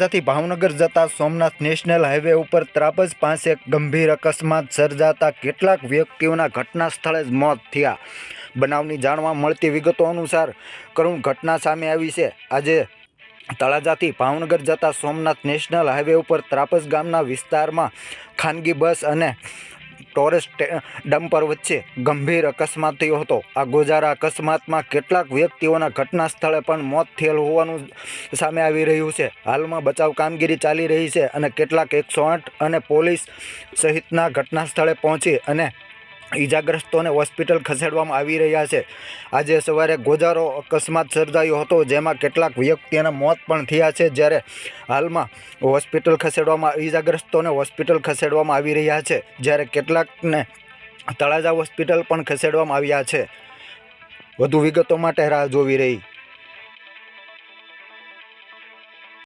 તળાજાથી ભાવનગર જતા Somnath national highway ઉપર ત્રાપજ પાસે ગંભીર અકસ્માત સર્જાતા કેટલાક વ્યક્તિઓના ઘટના સ્થળે જ મોત થયા। બનાવની જાણવા મળતી વિગતો અનુસાર કરુણ ઘટના સામે આવી છે। આજે તળાજાથી ભાવનગર જતા સોમનાથ નેશનલ હાઈવે ઉપર ત્રાપજ ગામના વિસ્તારમાં ખાનગી બસ અને ટોરસ ડમ્પર વચ્ચે ગંભીર અકસ્માત થયો હતો। આ ગોજારા અકસ્માતમાં કેટલાક વ્યક્તિઓના ઘટના સ્થળે પણ મોત થયેલ હોવાનું સામે આવી રહ્યું છે। હાલમાં બચાવ કામગીરી ચાલી રહી છે અને કેટલાક 108 અને પોલીસ સહિતના ઘટના સ્થળે પહોંચી અને ઈજાગ્રસ્તોને હોસ્પિટલ ખસેડવામાં આવી રહ્યા છે। આજે સવારે ગોજારો અકસ્માત સર્જાયો હતો, જેમાં કેટલાક વ્યક્તિઓના મોત પણ થયા છે, જ્યારે હાલમાં હોસ્પિટલ ખસેડવામાં ઈજાગ્રસ્તોને હોસ્પિટલ ખસેડવામાં આવી રહ્યા છે, જ્યારે કેટલાકને તળાજા હોસ્પિટલ પણ ખસેડવામાં આવ્યા છે। વધુ વિગતો માટે રાહ જોવી રહી।